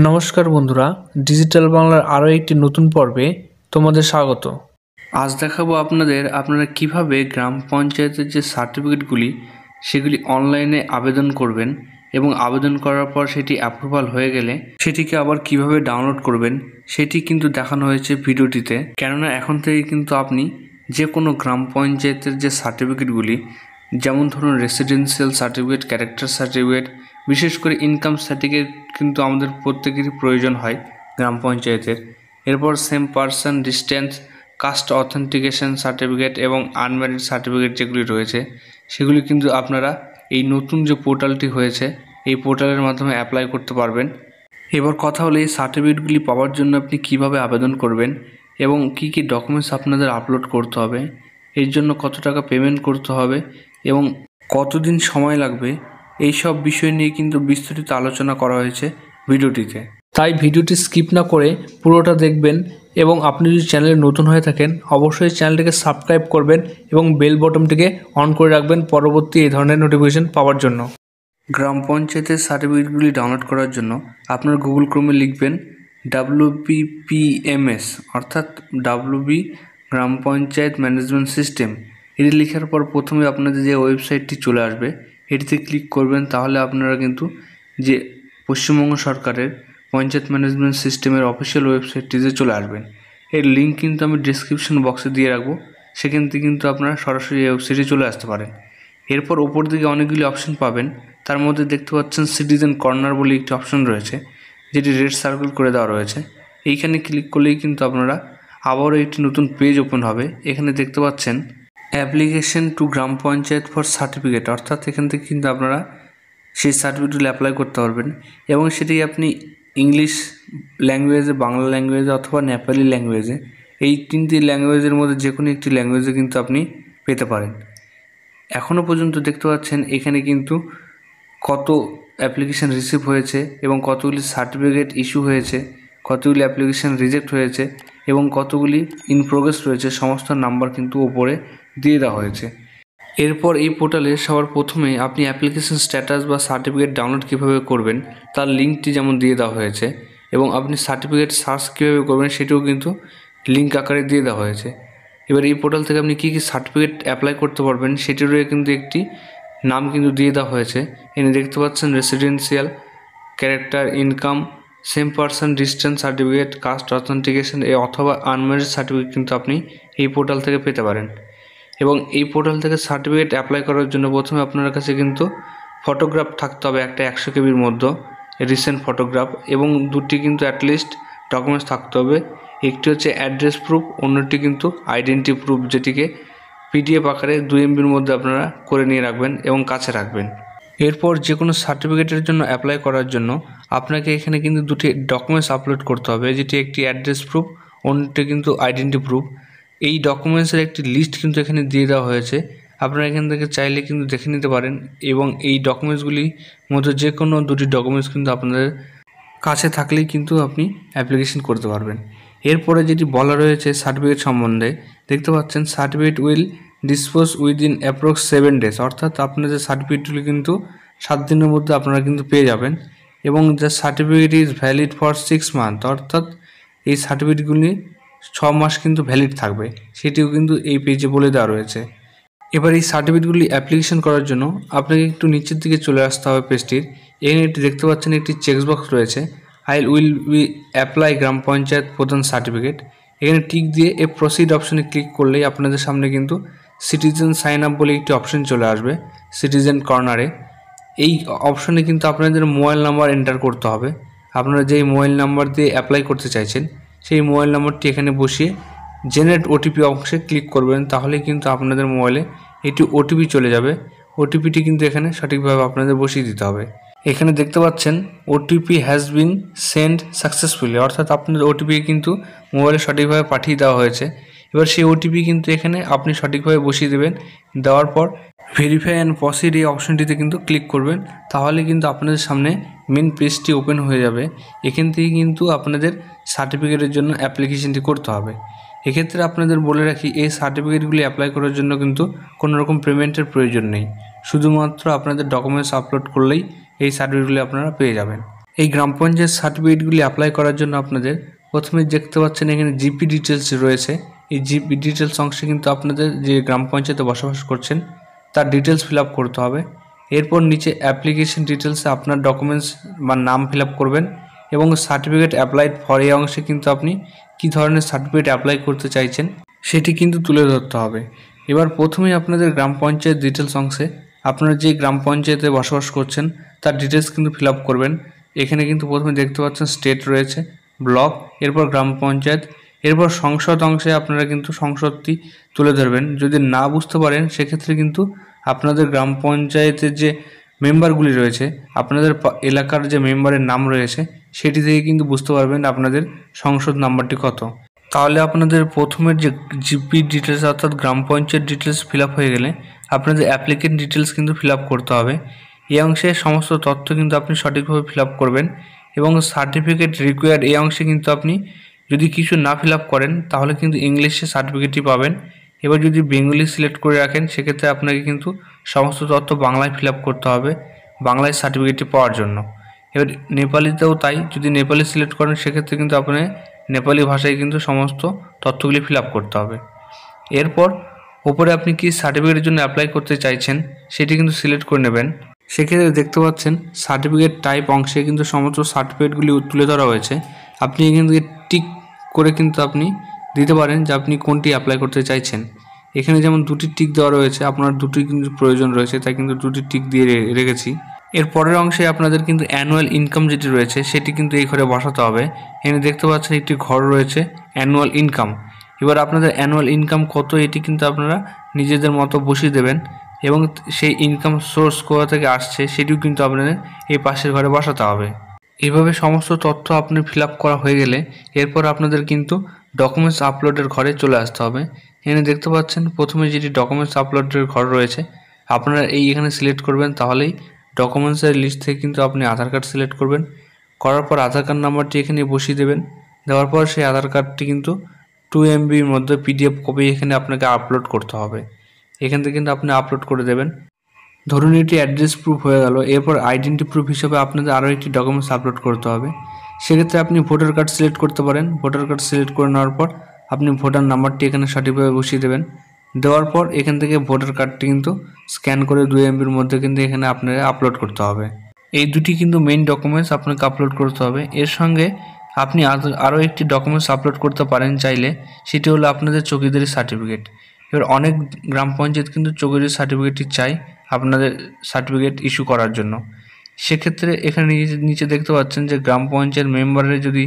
নমস্কার বন্ধুরা, ডিজিটাল বাংলার আরও একটি নতুন পর্বে তোমাদের স্বাগত। আজ দেখাবো আপনারা কিভাবে গ্রাম পঞ্চায়েতের যে সার্টিফিকেটগুলি সেগুলি অনলাইনে আবেদন করবেন এবং আবেদন করার পর সেটি অ্যাপ্রুভাল হয়ে গেলে সেটিকে আবার কিভাবে ডাউনলোড করবেন সেটি কিন্তু দেখানো হয়েছে ভিডিওটিতে। কেননা এখন থেকে কিন্তু আপনি যে কোনো গ্রাম পঞ্চায়েতের যে সার্টিফিকেটগুলি, যেমন ধরুন রেসিডেন্সিয়াল সার্টিফিকেট, ক্যারেক্টার সার্টিফিকেট, বিশেষ করে ইনকাম সার্টিফিকেট কিন্তু আমাদের প্রত্যেকেরই প্রয়োজন হয় গ্রাম পঞ্চায়েতের। এরপর same person distance, caste authentication certificate এবং আনম্যারিড সার্টিফিকেট যেগুলি রয়েছে সেগুলি কিন্তু আপনারা এই নতুন যে পোর্টালটি হয়েছে এই পোর্টালের মাধ্যমে অ্যাপ্লাই করতে পারবেন। এবার কথা হলো এই সার্টিফিকেটগুলি পাওয়ার জন্য আপনি কিভাবে আবেদন করবেন এবং কি কি ডকুমেন্টস আপনাদের আপলোড করতে হবে, এর জন্য কত টাকা পেমেন্ট করতে হবে এবং কতদিন সময় লাগবে, এই সব বিষয় নিয়ে কিন্তু বিস্তারিত আলোচনা করা হয়েছে ভিডিওটিতে। তাই ভিডিওটি স্কিপ না করে পুরোটা দেখবেন এবং আপনি যদি চ্যানেলে নতুন হয়ে থাকেন অবশ্যই চ্যানেলটিকে সাবস্ক্রাইব করবেন এবং বেল বটনটিকে অন করে রাখবেন পরবর্তী এই ধরনের নোটিফিকেশন পাওয়ার জন্য। গ্রাম পঞ্চায়েতের সার্টিফিকেটগুলি ডাউনলোড করার জন্য আপনার গুগল ক্রোমে লিখবেন WPPMS, অর্থাৎ WB গ্রাম পঞ্চায়েত ম্যানেজমেন্ট সিস্টেম। এটি লেখার পর প্রথমে আপনাদের যে ওয়েবসাইটটি চলে আসবে এটিতে ক্লিক করবেন। তাহলে আপনারা কিন্তু যে পশ্চিমবঙ্গ সরকারের পঞ্চায়েত ম্যানেজমেন্ট সিস্টেমের অফিসিয়াল ওয়েবসাইটটিতে চলে আসবেন। এর লিঙ্ক কিন্তু আমি ডিসক্রিপশন বক্সে দিয়ে রাখবো, সেখান থেকে কিন্তু আপনারা সরাসরি এই ওয়েবসাইটে চলে আসতে পারেন। এরপর ওপর দিকে অনেকগুলি অপশন পাবেন, তার মধ্যে দেখতে পাচ্ছেন সিটিজেন কর্নার বলে একটি অপশন রয়েছে, যেটি রেড সার্কেল করে দেওয়া রয়েছে। এইখানে ক্লিক করলেই কিন্তু আপনারা আবারও একটি নতুন পেজ ওপেন হবে। এখানে দেখতে পাচ্ছেন application to gram panchayat for certificate, অর্থাৎ এখান থেকে কিন্তু আপনারা সেই সার্টিফিকেটগুলি অ্যাপ্লাই করতে পারবেন এবং সেটি আপনি ইংলিশ ল্যাঙ্গুয়েজে, বাংলা ল্যাঙ্গুয়েজে অথবা নেপালি ল্যাঙ্গুয়েজে, এই তিনটি ল্যাঙ্গুয়েজের মধ্যে যে কোনো একটি ল্যাঙ্গুয়েজে কিন্তু আপনি পেতে পারেন। এখনও পর্যন্ত দেখতে পাচ্ছেন এখানে কিন্তু কত অ্যাপ্লিকেশান রিসিভ হয়েছে এবং কতগুলি সার্টিফিকেট ইস্যু হয়েছে, কতগুলি অ্যাপ্লিকেশান রিজেক্ট হয়েছে এবং কতগুলি ইন প্রোগ্রেস রয়েছে, সমস্ত নাম্বার কিন্তু ওপরে দিয়ে দেওয়া হয়েছে। এরপর এই পোর্টালে সবার প্রথমে আপনি অ্যাপ্লিকেশন স্ট্যাটাস বা সার্টিফিকেট ডাউনলোড কীভাবে করবেন তার লিঙ্কটি যেমন দিয়ে দেওয়া হয়েছে এবং আপনি সার্টিফিকেট সার্চ কীভাবে করবেন সেটিও কিন্তু লিঙ্ক আকারে দিয়ে দেওয়া হয়েছে। এবার এই পোর্টাল থেকে আপনি কী কী সার্টিফিকেট অ্যাপ্লাই করতে পারবেন সেটিরও কিন্তু একটি নাম কিন্তু দিয়ে দেওয়া হয়েছে। এখানে দেখতে পাচ্ছেন residential, character, income, same person distance certificate, caste authentication অথবা আনম্যারিড সার্টিফিকেট কিন্তু আপনি এই পোর্টাল থেকে পেতে পারেন। এবং এই পোর্টাল থেকে সার্টিফিকেট অ্যাপ্লাই করার জন্য প্রথমে আপনার কাছে কিন্তু ফটোগ্রাফ থাকতে হবে, একটা 100 KB মধ্যে রিসেন্ট ফটোগ্রাফ, এবং দুটি কিন্তু অ্যাটলিস্ট ডকুমেন্টস থাকতে হবে। একটি হচ্ছে অ্যাড্রেস প্রুফ, অন্যটি কিন্তু আইডেন্টি প্রুফ, যেটিকে PDF আকারে 2 MBর মধ্যে আপনারা করে নিয়ে রাখবেন এবং কাছে রাখবেন। এরপর যে কোনো সার্টিফিকেটের জন্য অ্যাপ্লাই করার জন্য আপনাকে এখানে কিন্তু দুটি ডকুমেন্টস আপলোড করতে হবে, যেটি একটি অ্যাড্রেস প্রুফ, অন্যটি কিন্তু আইডেন্টি প্রুফ। এই ডকুমেন্টসের একটি লিস্ট কিন্তু এখানে দিয়ে দেওয়া হয়েছে, আপনারা এখান থেকে চাইলে কিন্তু দেখে নিতে পারেন এবং এই ডকুমেন্টসগুলির মধ্যে যে কোনো দুটি ডকুমেন্টস কিন্তু আপনাদের কাছে থাকলেই কিন্তু আপনি অ্যাপ্লিকেশন করতে পারবেন। এরপরে যেটি বলা রয়েছে সার্টিফিকেট সম্বন্ধে, দেখতে পাচ্ছেন certificate will dispose within approx 7 days, অর্থাৎ আপনাদের সার্টিফিকেটগুলি কিন্তু 7 দিনের মধ্যে আপনারা কিন্তু পেয়ে যাবেন। এবং the certificate is valid for 6 months, অর্থাৎ এই সার্টিফিকেটগুলি 6 মাস কিন্তু ভ্যালিড থাকবে, সেটিও কিন্তু এই পেজে বলে দেওয়া রয়েছে। এবার এই সার্টিফিকেটগুলি অ্যাপ্লিকেশন করার জন্য আপনাকে একটু নিচের দিকে চলে আসতে হবে পেজটির। এখানে একটি দেখতে পাচ্ছেন একটি চেকবক্স রয়েছে, আই উইল বি অ্যাপ্লাই গ্রাম পঞ্চায়েত প্রধান সার্টিফিকেট। এখানে টিক দিয়ে এ প্রসিড অপশনে ক্লিক করলেই আপনাদের সামনে কিন্তু সিটিজেন সাইন আপ বলে একটি অপশন চলে আসবে সিটিজেন কর্নারে। এই অপশনে কিন্তু আপনাদের মোবাইল নাম্বার এন্টার করতে হবে। আপনারা যেই মোবাইল নাম্বার দিয়ে অ্যাপ্লাই করতে চাইছেন সেই মোবাইল নাম্বারটি এখানে বসিয়ে জেনারেট OTP অংশে ক্লিক করবেন, তাহলে কিন্তু আপনাদের মোবাইলে এটি OTP চলে যাবে। OTPটি কিন্তু এখানে সঠিকভাবে আপনাদের বসিয়ে দিতে হবে। এখানে দেখতে পাচ্ছেন OTP has been send successfully, অর্থাৎ আপনাদের OTP কিন্তু মোবাইলে সঠিকভাবে পাঠিয়ে দেওয়া হয়েছে। এবার সেই OTP কিন্তু এখানে আপনি সঠিকভাবে বসিয়ে দেবেন। দেওয়ার পর ভেরিফাই অ্যান্ড প্রসিড এই অপশনটিতে কিন্তু ক্লিক করবেন, তাহলে কিন্তু আপনাদের সামনে মেন পেজটি ওপেন হয়ে যাবে। এখান থেকে কিন্তু আপনাদের সার্টিফিকেটের জন্য অ্যাপ্লিকেশনটি করতে হবে। এক্ষেত্রে আপনাদের বলে রাখি, এই সার্টিফিকেটগুলি অ্যাপ্লাই করার জন্য কিন্তু কোনো রকম পেমেন্টের প্রয়োজন নেই, শুধুমাত্র আপনাদের ডকুমেন্টস আপলোড করলেই এই সার্টিফিকেটগুলি আপনারা পেয়ে যাবেন। এই গ্রাম পঞ্চায়েত সার্টিফিকেটগুলি অ্যাপ্লাই করার জন্য আপনাদের প্রথমে দেখতে পাচ্ছেন এখানে জিপি ডিটেলস রয়েছে। এই জিপি ডিটেলস অংশে কিন্তু আপনাদের যে গ্রাম পঞ্চায়েতে বসবাস করছেন তার ডিটেলস ফিল আপ করতে হবে। এরপর নিচে অ্যাপ্লিকেশন ডিটেলসে আপনার ডকুমেন্টস বা নাম ফিল আপ করবেন এবং সার্টিফিকেট অ্যাপ্লাইড ফর এই অংশে কিন্তু আপনি কী ধরনের সার্টিফিকেট অ্যাপ্লাই করতে চাইছেন সেটি কিন্তু তুলে ধরতে হবে। এবার প্রথমেই আপনাদের গ্রাম পঞ্চায়েত ডিটেলস অংশে আপনারা যে গ্রাম পঞ্চায়েতে বসবাস করছেন তার ডিটেলস কিন্তু ফিল আপ করবেন। এখানে কিন্তু প্রথমে দেখতে পাচ্ছেন স্টেট রয়েছে, ব্লক, এরপর গ্রাম পঞ্চায়েত, এরপর সংসদ অংশে আপনারা কিন্তু সংসদটি তুলে ধরবেন। যদি না বুঝতে পারেন সেক্ষেত্রে কিন্তু আপনাদের গ্রাম পঞ্চায়েতের যে মেম্বারগুলি রয়েছে, আপনাদের এলাকার যে মেম্বারের নাম রয়েছে সেটি থেকে কিন্তু বুঝতে পারবেন আপনাদের সংসদ নাম্বারটি কত। তাহলে আপনাদের প্রথমের যে জিপি ডিটেলস অর্থাৎ গ্রাম পঞ্চায়েত ডিটেলস ফিল আপ হয়ে গেলে আপনাদের অ্যাপ্লিকেন্ট ডিটেলস কিন্তু ফিল আপ করতে হবে। এই অংশে সমস্ত তথ্য কিন্তু আপনি সঠিকভাবে ফিল আপ করবেন এবং সার্টিফিকেট রিকোয়ার্ড এই অংশে কিন্তু আপনি যদি কিছু না ফিল আপ করেন তাহলে কিন্তু ইংলিশে সার্টিফিকেটটি পাবেন। এবার যদি বেঙ্গলি সিলেক্ট করে রাখেন সেক্ষেত্রে আপনাকে কিন্তু সমস্ত তথ্য বাংলায় ফিল আপ করতে হবে বাংলায় সার্টিফিকেটটি পাওয়ার জন্য। এবার নেপালিতেও তাই, যদি নেপালি সিলেক্ট করেন সেক্ষেত্রে কিন্তু আপনার নেপালি ভাষায় কিন্তু সমস্ত তথ্যগুলি ফিল আপ করতে হবে। এরপর ওপরে আপনি কি সার্টিফিকেটের জন্য অ্যাপ্লাই করতে চাইছেন সেটি কিন্তু সিলেক্ট করে নেবেন। সেক্ষেত্রে দেখতে পাচ্ছেন সার্টিফিকেট টাইপ অংশে কিন্তু সমস্ত সার্টিফিকেটগুলি তুলে ধরা হয়েছে। আপনি এখান থেকে টিক করে কিন্তু আপনি দিতে পারেন যে আপনি কোনটি অ্যাপ্লাই করতে চাইছেন। এখানে যেমন দুটি টিক দেওয়া রয়েছে, আপনার দুটি কিন্তু প্রয়োজন রয়েছে, তাই কিন্তু দুটি টিক দিয়ে রেখেছি। এর পরের অংশে আপনাদের কিন্তু অ্যানুয়াল ইনকাম যেটি রয়েছে সেটি কিন্তু এই ঘরে বসাতে হবে। এখানে দেখতে পাচ্ছেন একটি ঘর রয়েছে অ্যানুয়াল ইনকাম। এবার আপনাদের অ্যানুয়াল ইনকাম কত এটি কিন্তু আপনারা নিজেদের মতো বসিয়ে দেবেন এবং সেই ইনকাম সোর্স কোথা থেকে আসছে সেটিও কিন্তু আপনাদের এই পাশের ঘরে বসাতে হবে। এইভাবে সমস্ত তথ্য আপনি ফিল আপ করা হয়ে গেলে এরপর আপনাদের কিন্তু ডকুমেন্টস আপলোডের ঘরে চলে আসতে হবে। এখানে দেখতে পাচ্ছেন প্রথমে যেটি ডকুমেন্টস আপলোডের ঘর রয়েছে আপনারা এখানে সিলেক্ট করবেন, তাহলেই ডকুমেন্টসের লিস্ট থেকে কিন্তু আপনি আধার কার্ড সিলেক্ট করবেন। করার পর আধার কার্ড নাম্বারটি এখানে বসিয়ে দেবেন। দেওয়ার পর সেই আধার কার্ডটি কিন্তু 2 MBর মধ্যে PDF কপি এখানে আপনাকে আপলোড করতে হবে। এখান থেকে কিন্তু আপনি আপলোড করে দেবেন। ধরুন এটি অ্যাড্রেস প্রুফ হয়ে গেল। এরপর আইডেন্টি প্রুফ হিসেবে আপনাদের আরও একটি ডকুমেন্টস আপলোড করতে হবে। সেক্ষেত্রে আপনি ভোটার কার্ড সিলেক্ট করতে পারেন। ভোটার কার্ড সিলেক্ট করে নেওয়ার পর আপনি ভোটার নাম্বারটি এখানে সঠিকভাবে বসিয়ে দেবেন। দেওয়ার পর এখান থেকে ভোটার কার্ডটি কিন্তু স্ক্যান করে 2 MBর মধ্যে কিন্তু এখানে আপনাকে আপলোড করতে হবে। এই দুটি কিন্তু মেইন ডকুমেন্টস আপনাকে আপলোড করতে হবে। এর সঙ্গে আপনি আরও একটি ডকুমেন্টস আপলোড করতে পারেন চাইলে, সেটি হলো আপনাদের চৌকিদারি সার্টিফিকেট। এবার অনেক গ্রাম পঞ্চায়েত কিন্তু চৌকিদারি সার্টিফিকেটটি চাই আপনাদের সার্টিফিকেট ইস্যু করার জন্য। সেক্ষেত্রে এখানে নিচে দেখতে পাচ্ছেন যে গ্রাম পঞ্চায়েত মেম্বারের যদি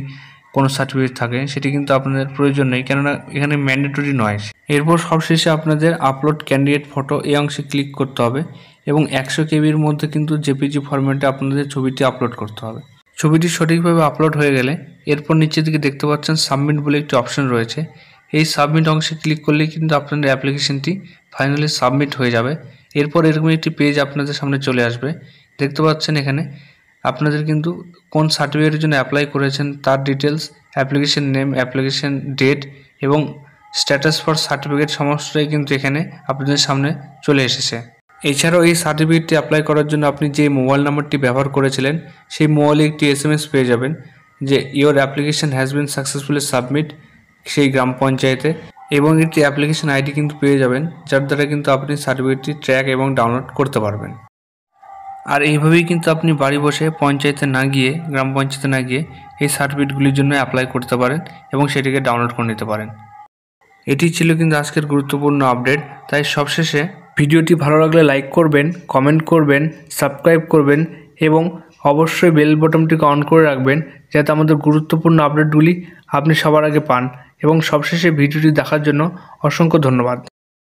কোনো সার্টিফিকেট থাকে সেটি কিন্তু আপনাদের প্রয়োজন নেই, কেননা এখানে ম্যান্ডেটরি নয়। এরপর সবশেষে আপনাদের আপলোড ক্যান্ডিডেট ফটো এই অংশে ক্লিক করতে হবে এবং 100 KBর মধ্যে কিন্তু JPG ফরম্যাটে আপনাদের ছবিটি আপলোড করতে হবে। ছবিটি সঠিকভাবে আপলোড হয়ে গেলে এরপর নিচের দিকে দেখতে পাচ্ছেন সাবমিট বলে একটি অপশন রয়েছে। এই সাবমিট অংশে ক্লিক করলেই কিন্তু আপনাদের অ্যাপ্লিকেশনটি ফাইনালি সাবমিট হয়ে যাবে। এরপর এরকম একটি পেজ আপনাদের সামনে চলে আসবে। দেখতে পাচ্ছেন এখানে আপনাদের কিন্তু কোন সার্টিফিকেটের জন্য অ্যাপ্লাই করেছেন তার details, application name, application date এবং স্ট্যাটাস ফর সার্টিফিকেট সমস্তটাই কিন্তু এখানে আপনাদের সামনে চলে এসেছে। এছাড়াও এই সার্টিফিকেটটি অ্যাপ্লাই করার জন্য আপনি যে মোবাইল নাম্বারটি ব্যবহার করেছিলেন সেই মোবাইলে একটি SMS পেয়ে যাবেন যে your application has been successfully submit সেই গ্রাম পঞ্চায়েতে, এবং একটি অ্যাপ্লিকেশন ID কিন্তু পেয়ে যাবেন যার দ্বারা কিন্তু আপনি সার্টিফিকেটটি ট্র্যাক এবং ডাউনলোড করতে পারবেন। আর এইভাবেই কিন্তু আপনি বাড়ি বসে পঞ্চায়েতে না গিয়ে, গ্রাম পঞ্চায়েতে না গিয়ে এই সার্টিফিকেটগুলির জন্য অ্যাপ্লাই করতে পারেন এবং সেটিকে ডাউনলোড করে নিতে পারেন। এটি ছিল কিন্তু আজকের গুরুত্বপূর্ণ আপডেট। তাই সবশেষে ভিডিওটি ভালো লাগলে লাইক করবেন, কমেন্ট করবেন, সাবস্ক্রাইব করবেন এবং অবশ্যই বেল বটনটিকে অন করে রাখবেন যাতে আমাদের গুরুত্বপূর্ণ আপডেটগুলি আপনি সবার আগে পান। এবং সবশেষে ভিডিওটি দেখার জন্য অসংখ্য ধন্যবাদ।